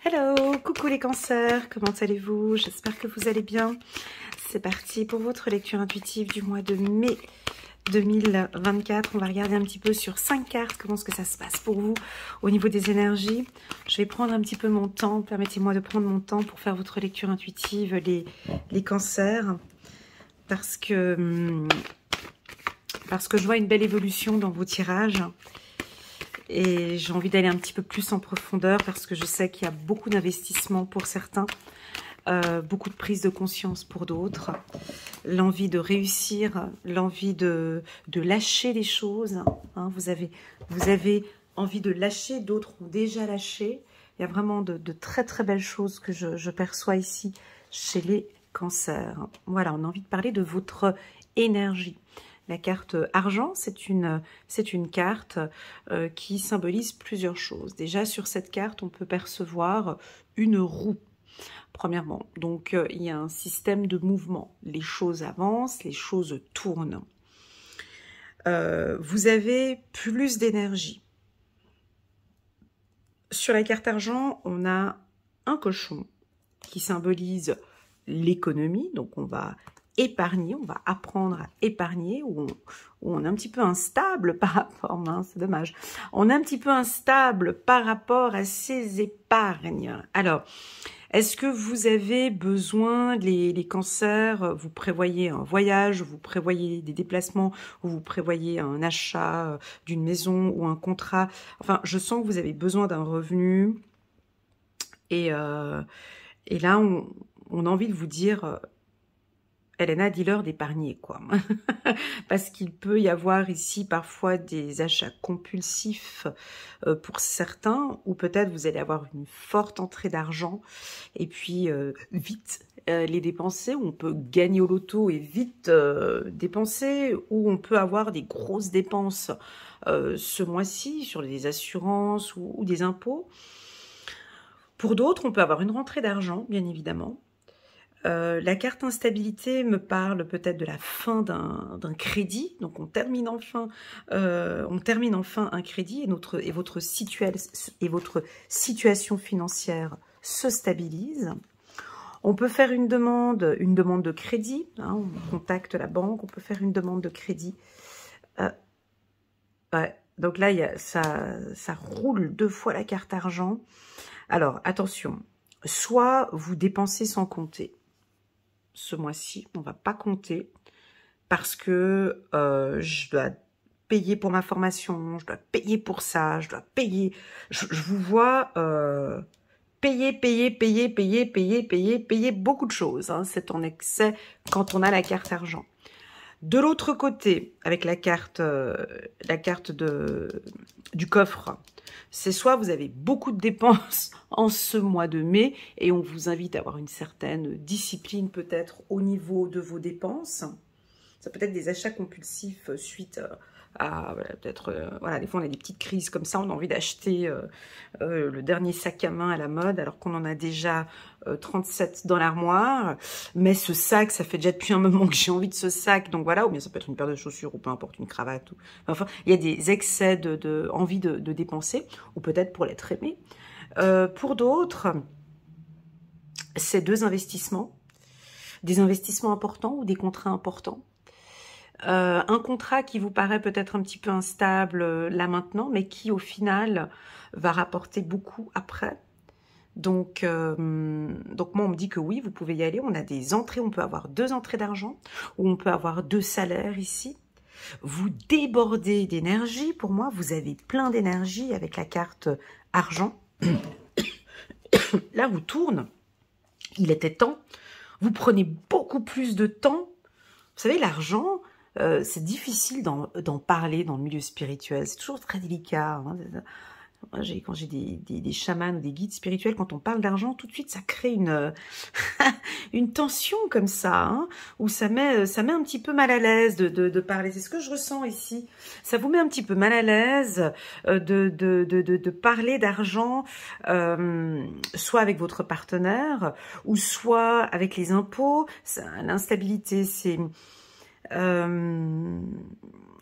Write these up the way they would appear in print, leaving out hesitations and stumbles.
Hello, coucou les cancers, comment allez-vous? J'espère que vous allez bien. C'est parti pour votre lecture intuitive du mois de mai 2024. On va regarder un petit peu sur 5 cartes, comment est-ce que ça se passe pour vous au niveau des énergies. Je vais prendre un petit peu mon temps, permettez-moi de prendre mon temps pour faire votre lecture intuitive, les cancers, parce que je vois une belle évolution dans vos tirages. Et j'ai envie d'aller un petit peu plus en profondeur parce que je sais qu'il y a beaucoup d'investissements pour certains, beaucoup de prise de conscience pour d'autres, l'envie de réussir, l'envie de lâcher les choses. Hein, vous avez envie de lâcher, d'autres ont déjà lâché. Il y a vraiment de très très belles choses que je perçois ici chez les cancers. Voilà, on a envie de parler de votre énergie. La carte argent, c'est une carte qui symbolise plusieurs choses. Déjà, sur cette carte, on peut percevoir une roue, premièrement. Donc, il y a un système de mouvement. Les choses avancent, les choses tournent. Vous avez plus d'énergie. Sur la carte argent, on a un cochon qui symbolise l'économie. Donc, on va épargner, on va apprendre à épargner, où on est un petit peu instable par rapport, c'est dommage, on est un petit peu instable par rapport à ses épargnes. Alors, est-ce que vous avez besoin, les cancers, vous prévoyez un voyage, vous prévoyez des déplacements, ou vous prévoyez un achat d'une maison ou un contrat? Enfin, je sens que vous avez besoin d'un revenu, et là, on a envie de vous dire... Elena, dis-leur d'épargner, quoi. Parce qu'il peut y avoir ici parfois des achats compulsifs pour certains, ou peut-être vous allez avoir une forte entrée d'argent, et puis vite les dépenser, ou on peut gagner au loto et vite dépenser, ou on peut avoir des grosses dépenses ce mois-ci sur des assurances ou des impôts. Pour d'autres, on peut avoir une rentrée d'argent, bien évidemment. La carte instabilité me parle peut-être de la fin d'un crédit. Donc on termine enfin un crédit et votre situation financière se stabilise. On peut faire une demande de crédit. Hein, on contacte la banque, on peut faire une demande de crédit. Ouais, donc là, ça roule 2 fois la carte argent. Alors attention, soit vous dépensez sans compter. Ce mois-ci, on ne va pas compter parce que je dois payer pour ma formation, je dois payer pour ça, je dois payer. Je vous vois payer beaucoup de choses. Hein. C'est en excès quand on a la carte argent. De l'autre côté, avec la carte du coffre, c'est soit vous avez beaucoup de dépenses en ce mois de mai et on vous invite à avoir une certaine discipline peut-être au niveau de vos dépenses. Ça peut être des achats compulsifs suite à peut-être, voilà, des fois on a des petites crises comme ça, on a envie d'acheter le dernier sac à main à la mode alors qu'on en a déjà 37 dans l'armoire, mais ce sac, ça fait déjà depuis un moment que j'ai envie de ce sac, donc voilà, ou bien ça peut être une paire de chaussures ou peu importe, une cravate, enfin, il y a des excès envie de dépenser, ou peut-être pour l'être aimé. Pour d'autres, c'est des investissements importants ou des contrats importants. Un contrat qui vous paraît peut-être un petit peu instable là maintenant, mais qui au final va rapporter beaucoup après. Donc moi on me dit que oui, vous pouvez y aller. On a des entrées, on peut avoir 2 entrées d'argent, ou on peut avoir 2 salaires ici. Vous débordez d'énergie. Pour moi, vous avez plein d'énergie avec la carte argent. Là, vous tourne. Il était temps. Vous prenez beaucoup plus de temps. Vous savez, l'argent, c'est difficile d'en parler dans le milieu spirituel. C'est toujours très délicat. Hein. Quand j'ai des chamans ou des guides spirituels, quand on parle d'argent, tout de suite, ça crée une tension comme ça, hein, où ça met un petit peu mal à l'aise de parler. C'est ce que je ressens ici. Ça vous met un petit peu mal à l'aise de parler d'argent, soit avec votre partenaire, ou soit avec les impôts. L'instabilité, c'est...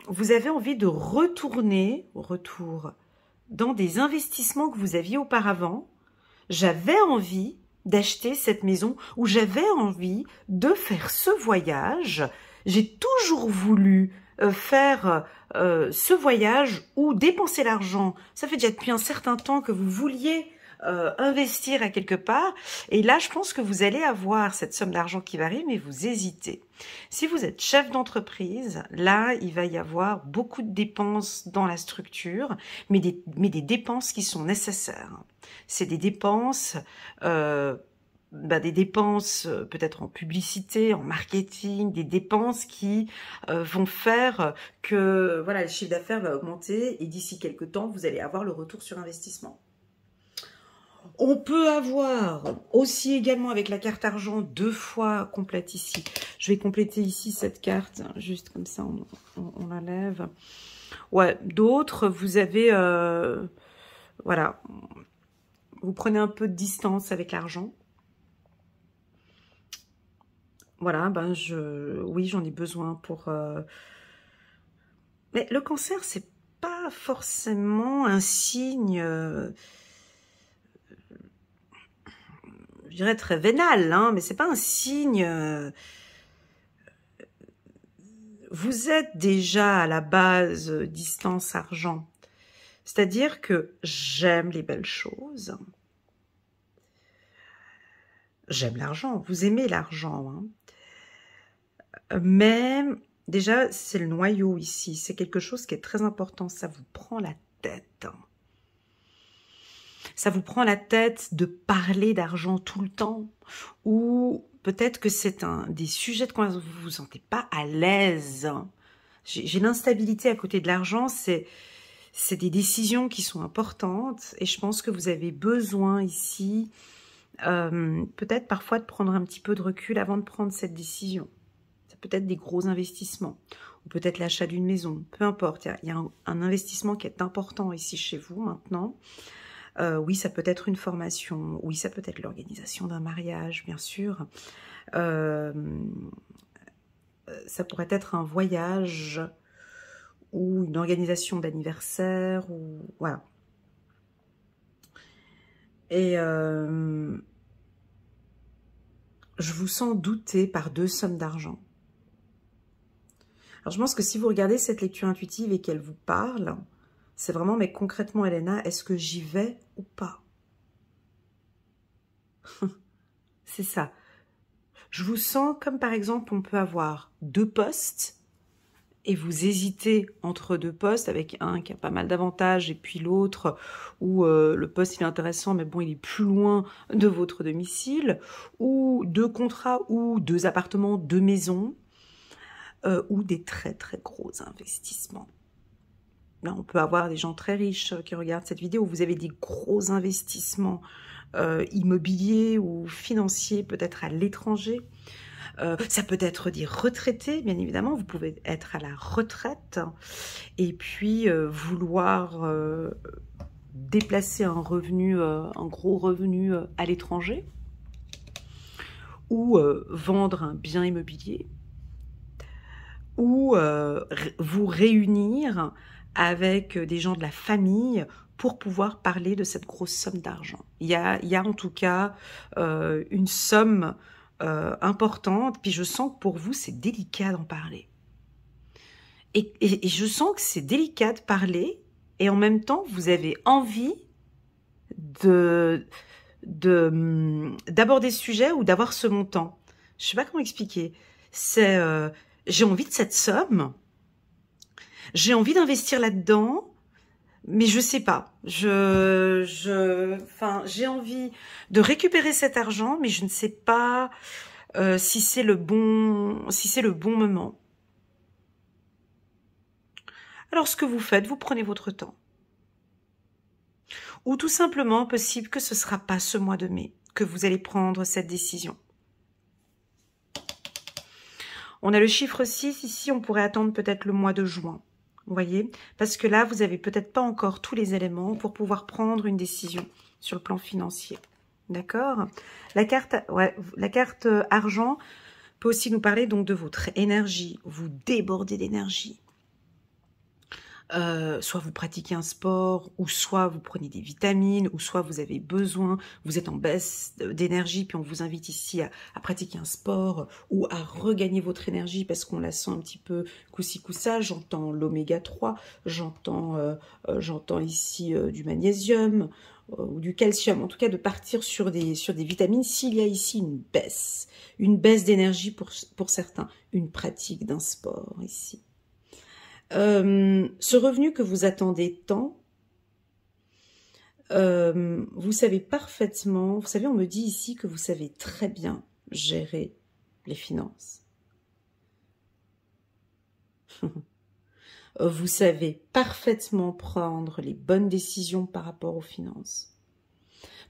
vous avez envie de retour dans des investissements que vous aviez auparavant, j'avais envie d'acheter cette maison, ou j'avais envie de faire ce voyage. J'ai toujours voulu faire ce voyage ou dépenser l'argent. Ça fait déjà depuis un certain temps que vous vouliez investir à quelque part. Et là, je pense que vous allez avoir cette somme d'argent qui va arriver, mais vous hésitez. Si vous êtes chef d'entreprise, là, il va y avoir beaucoup de dépenses dans la structure, mais des dépenses qui sont nécessaires. C'est des dépenses... des dépenses peut-être en publicité, en marketing, des dépenses qui vont faire que voilà, le chiffre d'affaires va augmenter et d'ici quelques temps, vous allez avoir le retour sur investissement. On peut avoir aussi également avec la carte argent 2 fois complète ici. Je vais compléter ici cette carte, juste comme ça, on la lève. Ouais, d'autres, vous avez... voilà, vous prenez un peu de distance avec l'argent. Voilà, ben oui, j'en ai besoin pour... Mais le cancer, c'est pas forcément un signe, je dirais très vénal, hein, mais c'est pas un signe... Vous êtes déjà à la base distance argent. C'est-à-dire que j'aime les belles choses. J'aime l'argent, vous aimez l'argent, hein. Mais déjà, c'est le noyau ici. C'est quelque chose qui est très important. Ça vous prend la tête. Ça vous prend la tête de parler d'argent tout le temps. Ou peut-être que c'est un des sujets de conversation où vous vous sentez pas à l'aise. J'ai l'instabilité à côté de l'argent. C'est des décisions qui sont importantes. Et je pense que vous avez besoin ici, peut-être parfois de prendre un petit peu de recul avant de prendre cette décision. Peut-être des gros investissements, ou peut-être l'achat d'une maison, peu importe. Il y a un investissement qui est important ici chez vous maintenant. Oui, ça peut être une formation, oui, ça peut être l'organisation d'un mariage, bien sûr. Ça pourrait être un voyage, ou une organisation d'anniversaire, ou voilà. Et je vous sens douter par 2 sommes d'argent. Alors, je pense que si vous regardez cette lecture intuitive et qu'elle vous parle, c'est vraiment, mais concrètement, Elena, est-ce que j'y vais ou pas? C'est ça. Je vous sens comme, par exemple, on peut avoir 2 postes et vous hésitez entre 2 postes avec un qui a pas mal d'avantages et puis l'autre où le poste, il est intéressant, mais bon, il est plus loin de votre domicile, ou 2 contrats ou 2 appartements, 2 maisons, ou des très très gros investissements. Là, on peut avoir des gens très riches qui regardent cette vidéo. Vous avez des gros investissements immobiliers ou financiers, peut-être à l'étranger. Ça peut être des retraités, bien évidemment. Vous pouvez être à la retraite et puis vouloir déplacer un revenu, un gros revenu à l'étranger, ou vendre un bien immobilier, ou vous réunir avec des gens de la famille pour pouvoir parler de cette grosse somme d'argent. Il y a en tout cas une somme importante, puis je sens que pour vous, c'est délicat d'en parler. Et je sens que c'est délicat de parler, et en même temps, vous avez envie d'aborder ce sujet ou d'avoir ce montant. Je ne sais pas comment expliquer. C'est... j'ai envie de cette somme, j'ai envie d'investir là-dedans, mais je sais pas. Enfin, j'ai envie de récupérer cet argent, mais je ne sais pas si c'est le bon moment. Alors, ce que vous faites, vous prenez votre temps. Ou tout simplement, possible que ce ne sera pas ce mois de mai que vous allez prendre cette décision. On a le chiffre 6, ici on pourrait attendre peut-être le mois de juin, vous voyez, parce que là vous n'avez peut-être pas encore tous les éléments pour pouvoir prendre une décision sur le plan financier, d'accord? La carte argent peut aussi nous parler donc de votre énergie, vous débordez d'énergie. soit vous pratiquez un sport, ou soit vous prenez des vitamines, ou soit vous avez besoin, vous êtes en baisse d'énergie, puis on vous invite ici à pratiquer un sport, ou à regagner votre énergie parce qu'on la sent un petit peu coup-ci coup-ça. J'entends l'oméga 3, j'entends ici du magnésium, ou du calcium, en tout cas de partir sur des vitamines, s'il y a ici une baisse d'énergie pour certains, une pratique d'un sport ici. Ce revenu que vous attendez tant, vous savez parfaitement, vous savez, on me dit ici que vous savez très bien gérer les finances. Vous savez parfaitement prendre les bonnes décisions par rapport aux finances.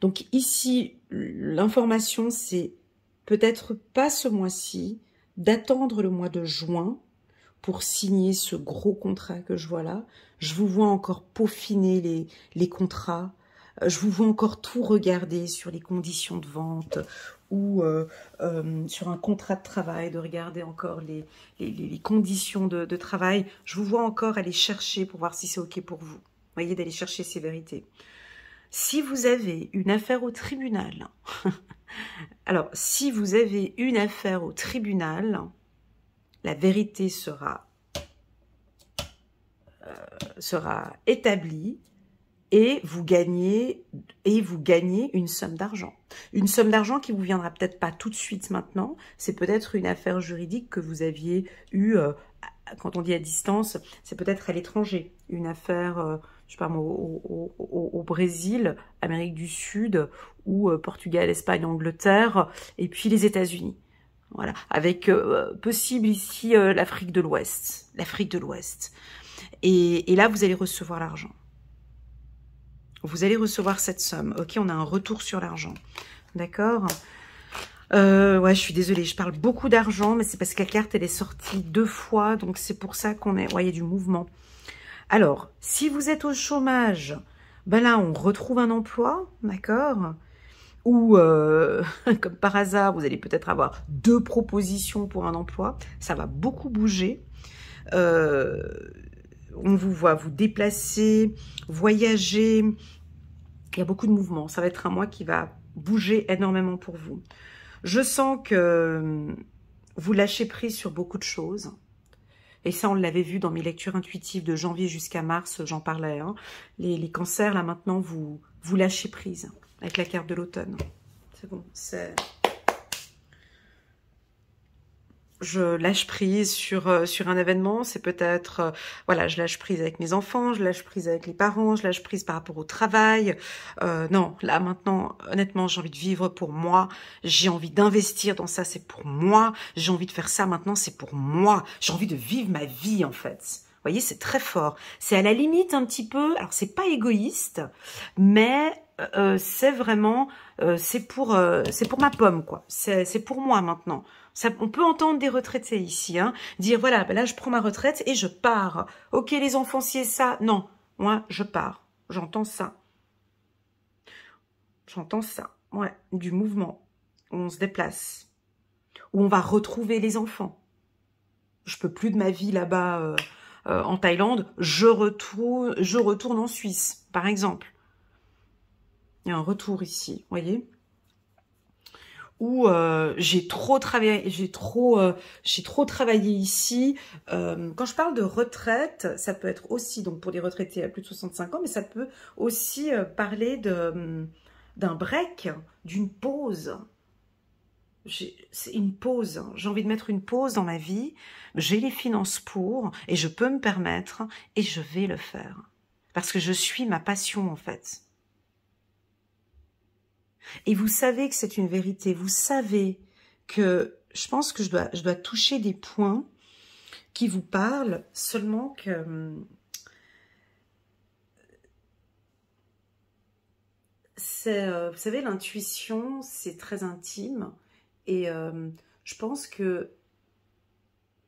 Donc ici, l'information, c'est peut-être pas ce mois-ci, d'attendre le mois de juin pour signer ce gros contrat que je vois là. Je vous vois encore peaufiner les contrats. Je vous vois encore tout regarder sur les conditions de vente ou sur un contrat de travail, de regarder encore les conditions de travail. Je vous vois encore aller chercher pour voir si c'est OK pour vous. Vous voyez, d'aller chercher ces vérités. Si vous avez une affaire au tribunal, alors si vous avez une affaire au tribunal, la vérité sera établie et vous gagnez une somme d'argent. Une somme d'argent qui vous viendra peut-être pas tout de suite maintenant, c'est peut-être une affaire juridique que vous aviez eue, quand on dit à distance, c'est peut-être à l'étranger, une affaire, je sais pas moi, au Brésil, Amérique du Sud, ou Portugal, Espagne, Angleterre, et puis les États-Unis. Voilà, avec possible ici l'Afrique de l'Ouest. L'Afrique de l'Ouest. Et là, vous allez recevoir l'argent. Vous allez recevoir cette somme. Ok, on a un retour sur l'argent. D'accord? Ouais, je suis désolée, je parle beaucoup d'argent, mais c'est parce que la carte, elle est sortie 2 fois, donc c'est pour ça qu'on est... Ouais, il y a du mouvement. Alors, si vous êtes au chômage, ben là, on retrouve un emploi, d'accord? Ou, comme par hasard, vous allez peut-être avoir 2 propositions pour un emploi. Ça va beaucoup bouger. On vous voit vous déplacer, voyager. Il y a beaucoup de mouvements. Ça va être un mois qui va bouger énormément pour vous. Je sens que vous lâchez prise sur beaucoup de choses. Et ça, on l'avait vu dans mes lectures intuitives de janvier jusqu'à mars, j'en parlais. Hein. Les cancers, là, maintenant, vous lâchez prise avec la carte de l'automne. C'est bon, je lâche prise sur un événement, c'est peut-être, voilà, je lâche prise avec mes enfants, je lâche prise avec les parents, je lâche prise par rapport au travail. Non, là maintenant, honnêtement, j'ai envie de vivre pour moi, j'ai envie d'investir dans ça, c'est pour moi, j'ai envie de faire ça maintenant, c'est pour moi, j'ai envie de vivre ma vie en fait. Vous voyez, c'est très fort. C'est à la limite un petit peu, alors c'est pas égoïste, mais c'est vraiment, c'est pour ma pomme quoi. C'est pour moi maintenant. Ça, on peut entendre des retraités ici, hein, dire voilà, ben là je prends ma retraite et je pars. Ok les enfants, si c'est ça, non, moi je pars. J'entends ça. J'entends ça. Ouais, du mouvement. On se déplace. Où on va retrouver les enfants. Je peux plus de ma vie là-bas en Thaïlande. Je retourne en Suisse, par exemple. Il y a un retour ici, vous voyez, où j'ai trop travaillé ici. Quand je parle de retraite, ça peut être aussi, donc pour les retraités à plus de 65 ans, mais ça peut aussi parler d'un break, d'une pause. C'est une pause, j'ai envie de mettre une pause dans ma vie, j'ai les finances pour, et je peux me permettre, et je vais le faire. Parce que je suis ma passion en fait. Et vous savez que c'est une vérité, vous savez que je pense que je dois toucher des points qui vous parlent, seulement que c'est, vous savez, l'intuition, c'est très intime. Et je pense que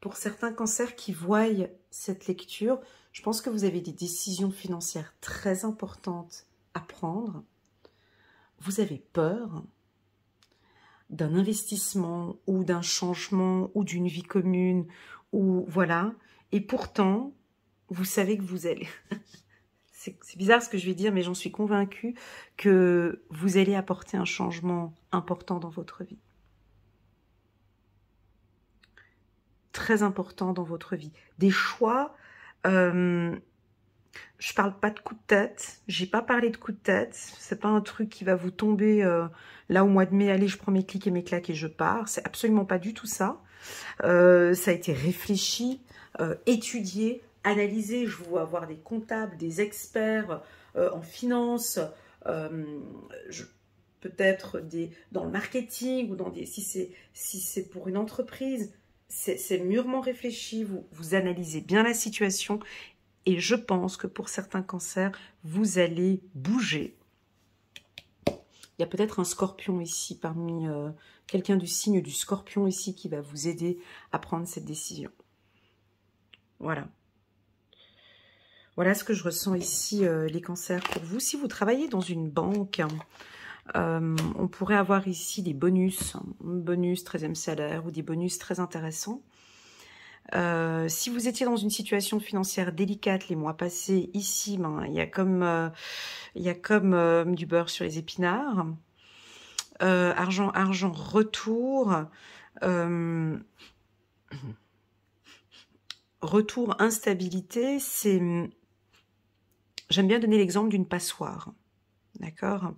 pour certains cancers qui voient cette lecture, je pense que vous avez des décisions financières très importantes à prendre. Vous avez peur d'un investissement ou d'un changement ou d'une vie commune, ou voilà. Et pourtant, vous savez que vous allez... C'est bizarre ce que je vais dire, mais j'en suis convaincue que vous allez apporter un changement important dans votre vie. Très important dans votre vie. Des choix... je parle pas de coup de tête, j'ai pas parlé de coup de tête, c'est pas un truc qui va vous tomber là au mois de mai, allez je prends mes clics et mes claques et je pars, c'est absolument pas du tout ça. Ça a été réfléchi, étudié, analysé, je vous vois avoir des comptables, des experts en finance, peut-être dans le marketing ou dans des, si c'est pour une entreprise, c'est mûrement réfléchi, vous analysez bien la situation. Et je pense que pour certains cancers, vous allez bouger. Il y a peut-être un scorpion ici, parmi quelqu'un du signe du scorpion ici qui va vous aider à prendre cette décision. Voilà. Voilà ce que je ressens ici, les cancers pour vous. Si vous travaillez dans une banque, on pourrait avoir ici des bonus, bonus 13e salaire ou des bonus très intéressants. Si vous étiez dans une situation financière délicate les mois passés, ici, ben, il y a comme du beurre sur les épinards. Argent, retour. Retour, instabilité, c'est... J'aime bien donner l'exemple d'une passoire. D'accord?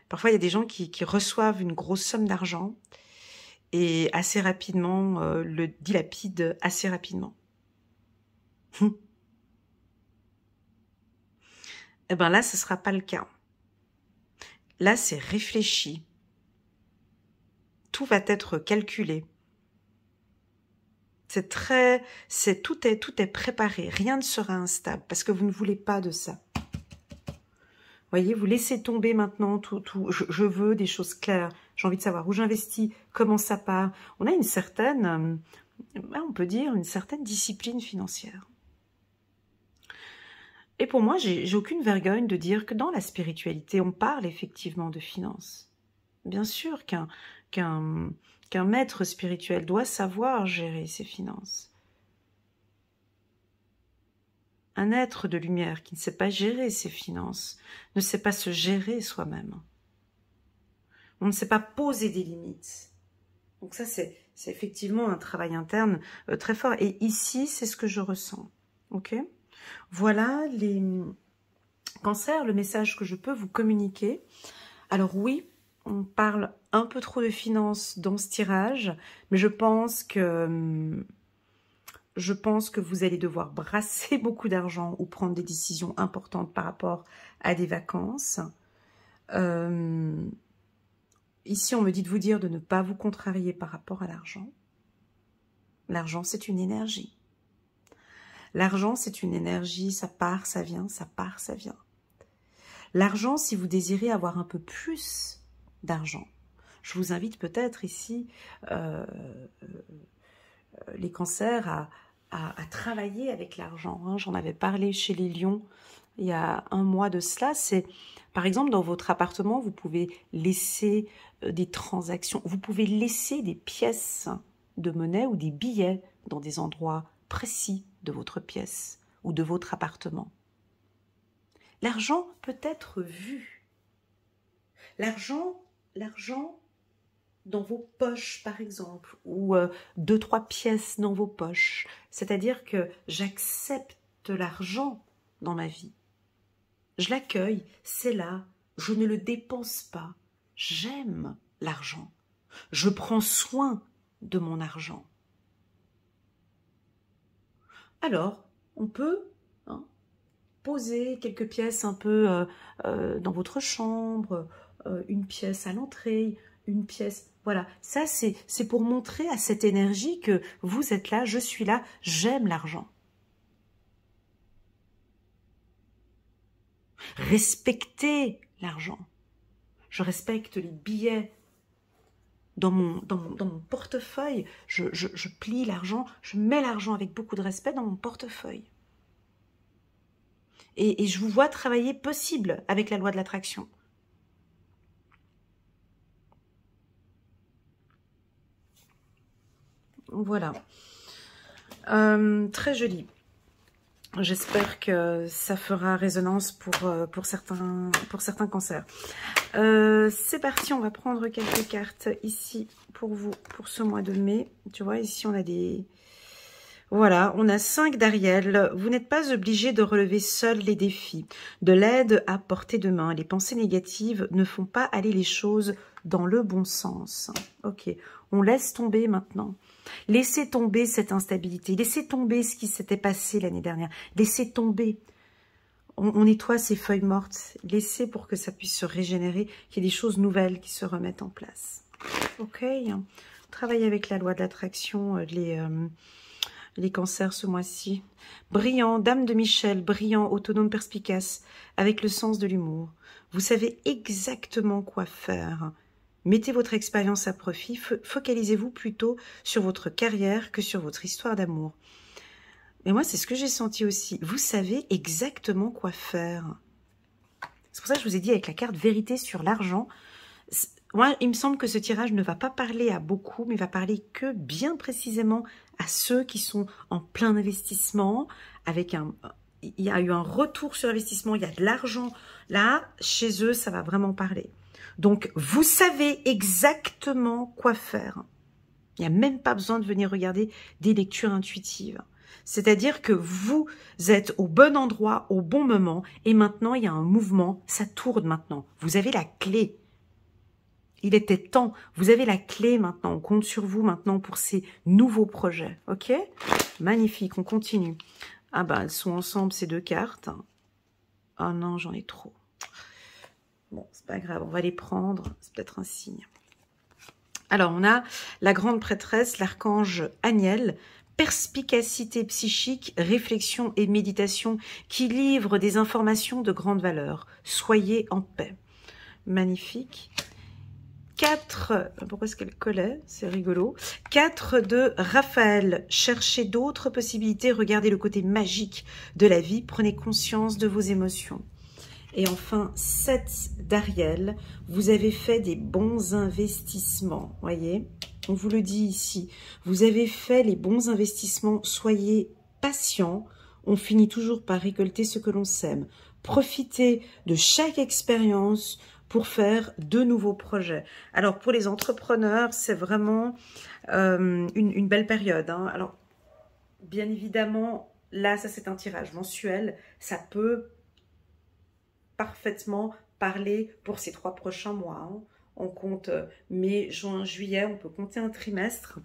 Parfois, il y a des gens qui reçoivent une grosse somme d'argent et assez rapidement le dilapide assez rapidement. Eh bien là, ce ne sera pas le cas. Là, c'est réfléchi. Tout va être calculé. Tout est préparé. Rien ne sera instable parce que vous ne voulez pas de ça. Voyez, vous laissez tomber maintenant tout. Je veux des choses claires. J'ai envie de savoir où j'investis, comment ça part. On a une certaine, on peut dire, une certaine discipline financière. Et pour moi, j'ai aucune vergogne de dire que dans la spiritualité, on parle effectivement de finances. Bien sûr qu'un maître spirituel doit savoir gérer ses finances. Un être de lumière qui ne sait pas gérer ses finances, ne sait pas se gérer soi-même. On ne sait pas poser des limites. Donc ça, c'est effectivement un travail interne très fort. Et ici, c'est ce que je ressens. Ok ? Voilà les cancers, le message que je peux vous communiquer. Alors oui, on parle un peu trop de finances dans ce tirage, mais je pense que vous allez devoir brasser beaucoup d'argent ou prendre des décisions importantes par rapport à des vacances. Ici, on me dit de vous dire de ne pas vous contrarier par rapport à l'argent. L'argent, c'est une énergie. L'argent, c'est une énergie, ça part, ça vient, ça part, ça vient. L'argent, si vous désirez avoir un peu plus d'argent, je vous invite peut-être ici, les cancers, à travailler avec l'argent. Hein. J'en avais parlé chez les lions il y a un mois de cela. C'est, par exemple, dans votre appartement, vous pouvez laisser des transactions, vous pouvez laisser des pièces de monnaie ou des billets dans des endroits précis de votre pièce ou de votre appartement. L'argent peut être vu. L'argent dans vos poches, par exemple, ou 2-3 pièces dans vos poches. C'est-à-dire que j'accepte l'argent dans ma vie. Je l'accueille, c'est là, je ne le dépense pas. J'aime l'argent. Je prends soin de mon argent. Alors, on peut poser quelques pièces un peu dans votre chambre, une pièce à l'entrée, une pièce... Voilà, ça c'est pour montrer à cette énergie que vous êtes là, je suis là, j'aime l'argent. Respectez l'argent. Je respecte les billets. Dans mon portefeuille, je plie l'argent, je mets l'argent avec beaucoup de respect dans mon portefeuille. Et je vous vois travailler possible avec la loi de l'attraction. Voilà. Très joli. J'espère que ça fera résonance pour certains cancers. C'est parti, on va prendre quelques cartes ici pour vous, pour ce mois de mai. Tu vois, ici on a des... Voilà, on a 5 d'Ariel. Vous n'êtes pas obligé de relever seul les défis. De l'aide à portée de main. Les pensées négatives ne font pas aller les choses dans le bon sens. Ok, on laisse tomber maintenant. Laissez tomber cette instabilité. Laissez tomber ce qui s'était passé l'année dernière. Laissez tomber. On nettoie ces feuilles mortes. Laissez pour que ça puisse se régénérer, qu'il y ait des choses nouvelles qui se remettent en place. Ok, travaillez avec la loi de l'attraction, les cancers ce mois-ci. Brillant, dame de Michel, brillant, autonome, perspicace, avec le sens de l'humour. Vous savez exactement quoi faire. Mettez votre expérience à profit. Focalisez-vous plutôt sur votre carrière que sur votre histoire d'amour. Mais moi, c'est ce que j'ai senti aussi. Vous savez exactement quoi faire. C'est pour ça que je vous ai dit avec la carte vérité sur l'argent. Moi, il me semble que ce tirage ne va pas parler à beaucoup, mais va parler que bien précisément à ceux qui sont en plein investissement, avec il y a eu un retour sur investissement, il y a de l'argent. Là, chez eux, ça va vraiment parler. Donc, vous savez exactement quoi faire. Il n'y a même pas besoin de venir regarder des lectures intuitives. C'est-à-dire que vous êtes au bon endroit, au bon moment, et maintenant, il y a un mouvement, ça tourne maintenant. Vous avez la clé. Il était temps. Vous avez la clé maintenant. On compte sur vous maintenant pour ces nouveaux projets. Ok? Magnifique. On continue. Ah bah, elles sont ensemble, ces deux cartes. Oh non, j'en ai trop. Bon, c'est pas grave. On va les prendre. C'est peut-être un signe. Alors, on a la grande prêtresse, l'archange Aniel. Perspicacité psychique, réflexion et méditation qui livre des informations de grande valeur. Soyez en paix. Magnifique. 4, pourquoi est-ce qu'elle collait? C'est rigolo. 4 de Raphaël. Cherchez d'autres possibilités. Regardez le côté magique de la vie. Prenez conscience de vos émotions. Et enfin, 7 d'Ariel. Vous avez fait des bons investissements. Voyez, on vous le dit ici. Vous avez fait les bons investissements. Soyez patients. On finit toujours par récolter ce que l'on sème. Profitez de chaque expérience pour faire de nouveaux projets. Alors, pour les entrepreneurs, c'est vraiment une belle période. Hein. Alors, bien évidemment, là, ça c'est un tirage mensuel. Ça peut parfaitement parler pour ces 3 prochains mois. Hein. On compte mai, juin, juillet, on peut compter un trimestre.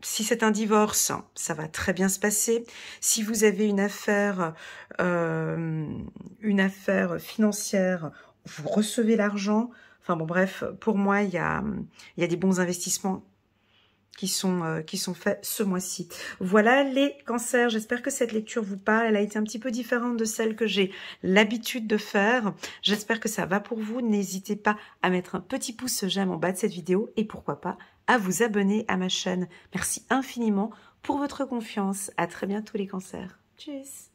Si c'est un divorce, ça va très bien se passer. Si vous avez une affaire financière, vous recevez l'argent. Enfin bon, bref, pour moi, il y a des bons investissements qui sont faits ce mois-ci. Voilà les cancers, j'espère que cette lecture vous parle. Elle a été un petit peu différente de celle que j'ai l'habitude de faire. J'espère que ça va pour vous. N'hésitez pas à mettre un petit pouce j'aime en bas de cette vidéo et pourquoi pas à vous abonner à ma chaîne. Merci infiniment pour votre confiance. À très bientôt les cancers. Tchuss.